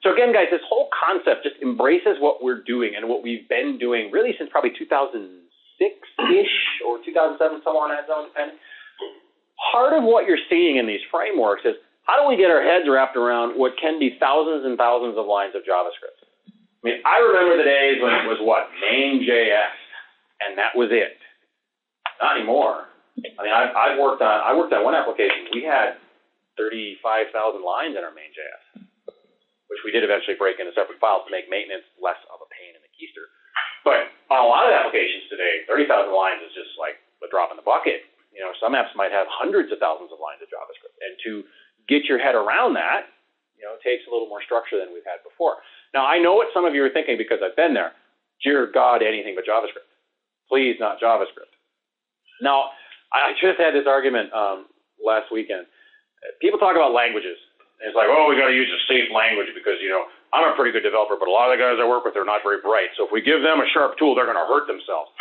So again, guys, this whole concept just embraces what we're doing and what we've been doing really since probably 2006-ish or 2007, somewhere on that zone. And part of what you're seeing in these frameworks is how do we get our heads wrapped around what can be thousands and thousands of lines of JavaScript? I mean, I remember the days when it was what? Main.js, and that was it. Not anymore. I mean, I worked on one application. We had 35,000 lines in our Main.js, which we did eventually break into separate files to make maintenance less of a pain in the keister. But on a lot of applications today, 30,000 lines is just like a drop in the bucket. You know, some apps might have hundreds of thousands of lines of JavaScript, and to get your head around that, you know, it takes a little more structure than we've had before. Now, I know what some of you are thinking because I've been there. Dear God, anything but JavaScript. Please, not JavaScript. Now, I just had this argument last weekend. People talk about languages. And it's like, oh, we got to use a safe language because, you know, I'm a pretty good developer, but a lot of the guys I work with are not very bright. So if we give them a sharp tool, they're going to hurt themselves.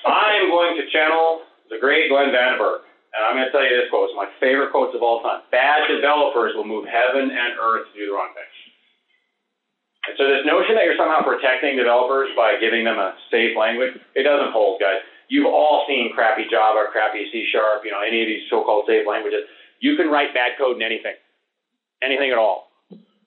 I'm going to channel the great Glenn Vandenberg. And I'm going to tell you this quote. It's my favorite quotes of all time. Bad developers will move heaven and earth to do the wrong thing. And so this notion that you're somehow protecting developers by giving them a safe language, it doesn't hold, guys. You've all seen crappy Java, crappy C#, you know, any of these so-called safe languages. You can write bad code in anything at all.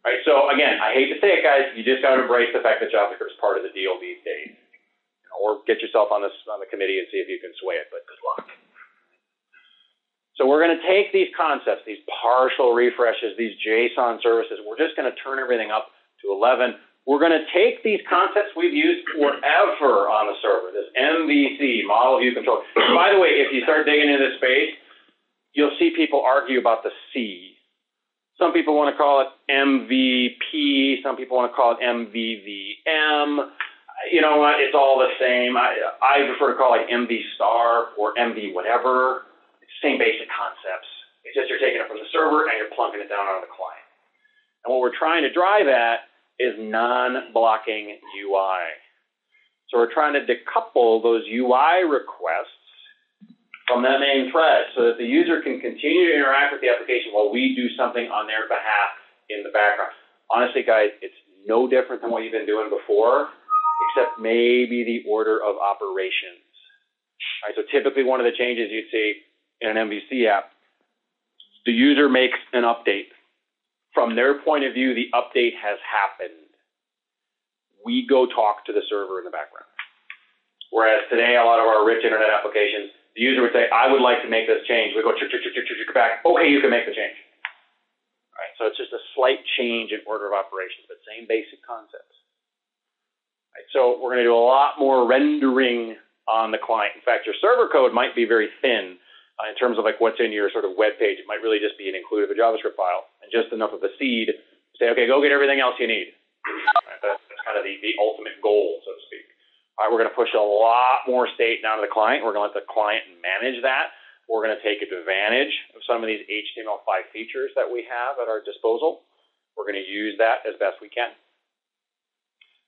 Right? So again, I hate to say it, guys, you just got to embrace the fact that JavaScript is part of the deal these days. You know, or get yourself on the committee and see if you can sway it, but good luck. So we're going to take these concepts, these partial refreshes, these JSON services, we're just going to turn everything up to 11. We're going to take these concepts we've used forever on the server, this MVC, model view control. By the way, if you start digging into this space, you'll see people argue about the C. Some people want to call it MVP. Some people want to call it MVVM. You know what? It's all the same. I prefer to call it MV star or MV whatever. It's the same basic concepts. It's just you're taking it from the server and you're plunking it down on the client. And what we're trying to drive at is non-blocking UI. So we're trying to decouple those UI requests from that main thread so that the user can continue to interact with the application while we do something on their behalf in the background. Honestly, guys, it's no different than what you've been doing before, except maybe the order of operations. All right, so typically one of the changes you'd see in an MVC app, the user makes an update. From their point of view, the update has happened. We go talk to the server in the background. Whereas today, a lot of our rich internet applications, the user would say, I would like to make this change. We go back. Okay, you can make the change. All right, so it's just a slight change in order of operations, but same basic concepts. All right, so we're going to do a lot more rendering on the client. In fact, your server code might be very thin. In terms of like what's in your sort of web page, it might really just be an include of a JavaScript file and just enough of a seed to say, okay, go get everything else you need. Right, that's kind of the ultimate goal, so to speak. All right, we're going to push a lot more state down to the client. We're going to let the client manage that. We're going to take advantage of some of these HTML5 features that we have at our disposal. We're going to use that as best we can.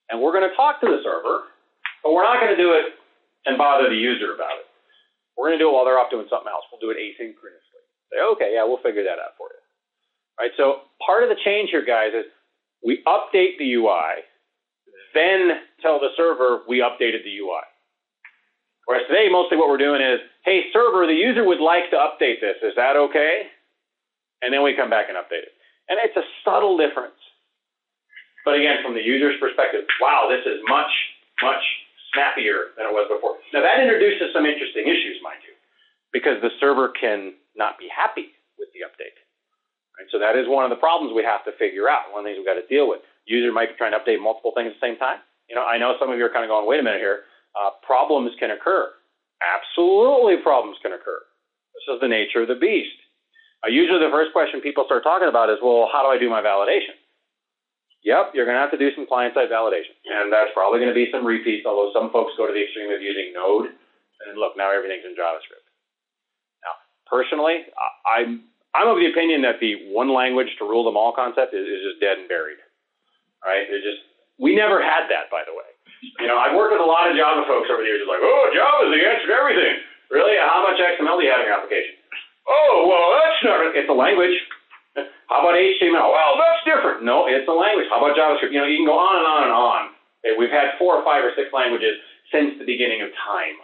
And we're going to talk to the server, but we're not going to do it and bother the user about it. We're going to do it while they're off doing something else. We'll do it asynchronously. Say, okay, yeah, we'll figure that out for you. All right, so part of the change here, guys, is we update the UI, then tell the server we updated the UI. Whereas today, mostly what we're doing is, hey, server, the user would like to update this. Is that okay? And then we come back and update it. And it's a subtle difference. But again, from the user's perspective, wow, this is much, much snappier than it was before. Now that introduces some interesting issues, mind you, because the server can not be happy with the update. Right? So that is one of the problems we have to figure out, one of the things we've got to deal with. User might be trying to update multiple things at the same time. You know, I know some of you are kind of going, wait a minute here, problems can occur. Absolutely problems can occur. This is the nature of the beast. Usually the first question people start talking about is, well, how do I do my validation? Yep, you're going to have to do some client-side validation. And that's probably going to be some repeats, although some folks go to the extreme of using Node. And look, now everything's in JavaScript. Now, personally, I'm of the opinion that the one language to rule them all concept is just dead and buried. All right? We never had that, by the way. You know, I've worked with a lot of Java folks over the years. It's like, oh, Java is the answer to everything. Really? How much XML do you have in your application? Oh, well, that's not, it's a language. How about HTML? Well, that's different. No, it's a language. How about JavaScript? You know, you can go on and on and on. Okay, we've had 4 or 5 or 6 languages since the beginning of time,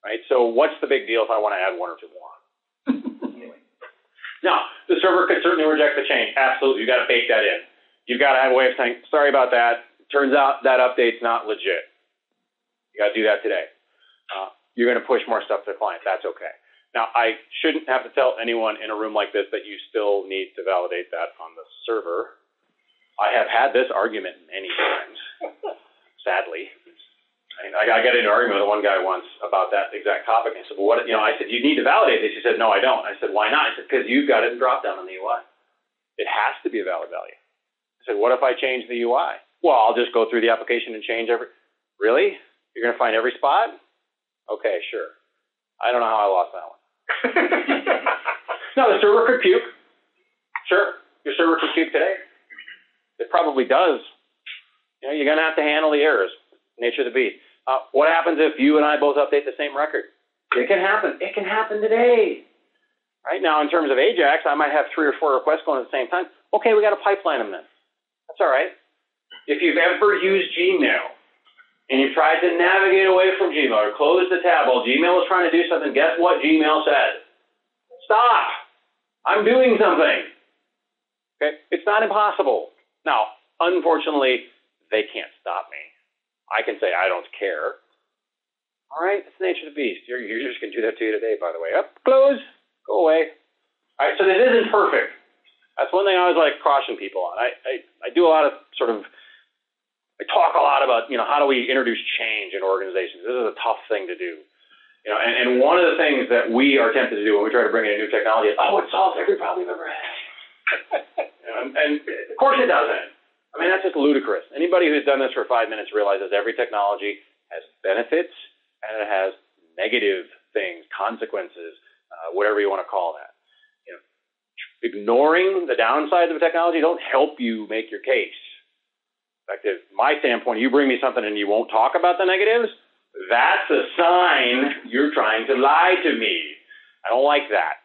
right? So what's the big deal if I want to add 1 or 2 more? Anyway. Now, the server could certainly reject the change. Absolutely. You've got to bake that in. You've got to have a way of saying, sorry about that. Turns out that update's not legit. You got to do that today. You're going to push more stuff to the client. That's okay. Now, I shouldn't have to tell anyone in a room like this that you still need to validate that on the server. I have had this argument many times, sadly. I got into an argument with one guy once about that exact topic. And I said, well, what, you know, I said, you need to validate this. He said, no, I don't. I said, why not? I said, because you've got it in drop-down on the UI. It has to be a valid value. I said, what if I change the UI? Well, I'll just go through the application and change every, really? You're going to find every spot? Okay, sure. I don't know how I lost that one. Now, the server could puke. Sure, your server could puke today. It probably does. You know, you're going to have to handle the errors. Nature of the beast. What happens if you and I both update the same record? It can happen. It can happen today. Right now, in terms of Ajax, I might have 3 or 4 requests going at the same time. Okay, we got to pipeline them then. That's all right. If you've ever used Gmail, and you tried to navigate away from Gmail or close the tab while Gmail was trying to do something, guess what Gmail says? Stop. I'm doing something. Okay? It's not impossible. Now, unfortunately, they can't stop me. I can say I don't care. All right? It's the nature of the beast. Your users can do that to you today, by the way. Up, close, go away. All right, so this isn't perfect. That's one thing I always like caution people on. I do a lot of sort of, I talk a lot about, you know, how do we introduce change in organizations? This is a tough thing to do. You know, and one of the things that we are tempted to do when we try to bring in a new technology is, oh, it solves every problem you've ever had. and of course it doesn't. I mean, that's just ludicrous. Anybody who's done this for 5 minutes realizes every technology has benefits and it has negative things, consequences, whatever you want to call that. You know, ignoring the downsides of a technology don't help you make your case. In fact, if my standpoint, you bring me something and you won't talk about the negatives, that's a sign you're trying to lie to me. I don't like that.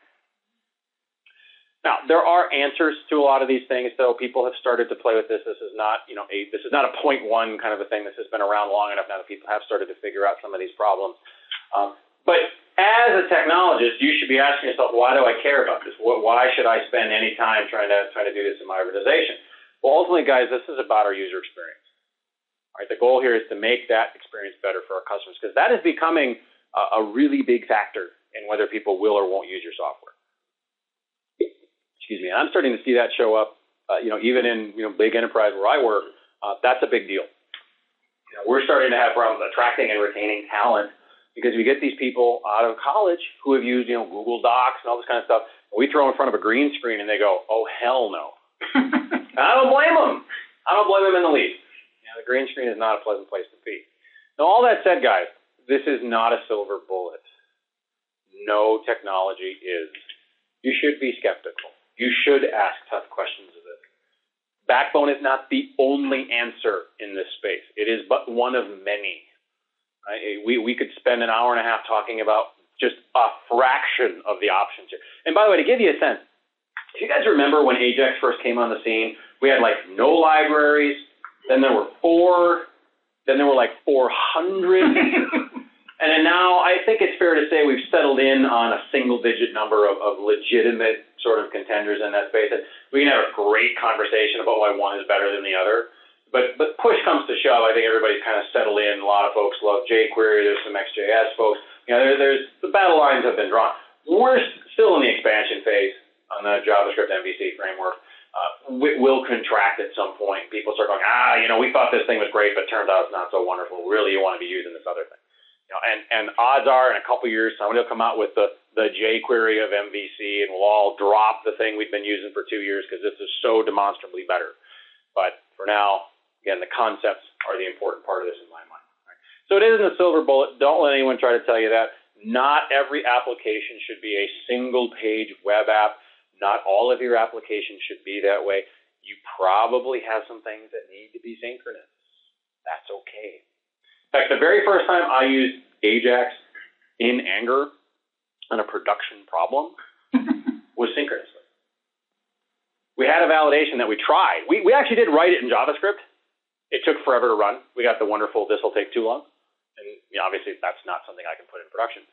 Now, there are answers to a lot of these things, though. People have started to play with this. This is not, you know, this is not a 0.1 kind of a thing. This has been around long enough now that people have started to figure out some of these problems. But as a technologist, you should be asking yourself, why do I care about this? Why should I spend any time trying to do this in my organization? Well, ultimately, guys, this is about our user experience. All right, the goal here is to make that experience better for our customers, because that is becoming a really big factor in whether people will or won't use your software. Excuse me. And I'm starting to see that show up, you know, even in, you know, big enterprise where I work. That's a big deal. You know, we're starting to have problems attracting and retaining talent because we get these people out of college who have used, you know, Google Docs and all this kind of stuff. And we throw in front of a green screen and they go, oh, hell no. And I don't blame them. I don't blame them in the least. You know, the green screen is not a pleasant place to be. Now, all that said, guys, this is not a silver bullet. No technology is. You should be skeptical. You should ask tough questions of it. Backbone is not the only answer in this space. It is but one of many. Right? We could spend an hour and a half talking about just a fraction of the options here. And by the way, to give you a sense, do you guys remember when Ajax first came on the scene? We had like no libraries, then there were 4, then there were like 400. And then now I think it's fair to say we've settled in on a single-digit number of legitimate sort of contenders in that space. And we can have a great conversation about why one is better than the other. But push comes to shove, I think everybody's kind of settled in. A lot of folks love jQuery. There's some XJS folks. You know, there's the battle lines have been drawn. We're still in the expansion phase on the JavaScript MVC framework. It will contract at some point. People start going, you know, we thought this thing was great, but it turns out it's not so wonderful. Really, you want to be using this other thing. You know, and odds are in a couple years, somebody will come out with the jQuery of MVC, and we'll all drop the thing we've been using for 2 years because this is so demonstrably better. But for now, again, the concepts are the important part of this in my mind. Right? So it isn't a silver bullet. Don't let anyone try to tell you that. Not every application should be a single-page web app. Not all of your applications should be that way. You probably have some things that need to be synchronous. That's okay. In fact, the very first time I used Ajax in anger on a production problem, was synchronously. We had a validation that we tried. We actually did write it in JavaScript. It took forever to run. We got the wonderful, this will take too long. And obviously, that's not something I can put in production.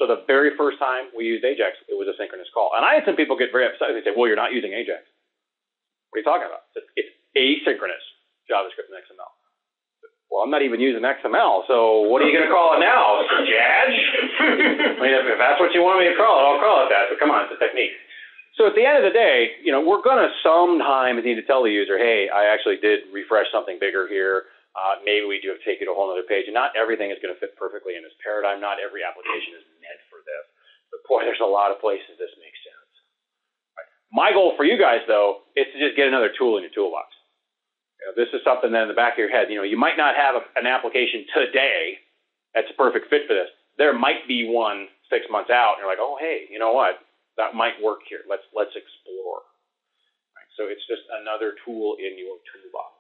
So the very first time we used Ajax, it was a synchronous call. And I had some people get very upset. They say, well, you're not using Ajax. What are you talking about? It's asynchronous JavaScript and XML. Well, I'm not even using XML, so what are you going to call it now? Jaj? I mean, if that's what you want me to call it, I'll call it that. But come on, it's a technique. So at the end of the day, we're going to sometimes need to tell the user, hey, I actually did refresh something bigger here. Maybe we do have to take you to a whole other page. And not everything is going to fit perfectly in this paradigm. Not every application is meant for this. But boy, there's a lot of places this makes sense. Right. My goal for you guys, though, is to just get another tool in your toolbox. This is something that in the back of your head, you might not have an application today that's a perfect fit for this. There might be one 6 months out, and you're like, oh, hey, you know what? That might work here. Let's explore. Right? So it's just another tool in your toolbox.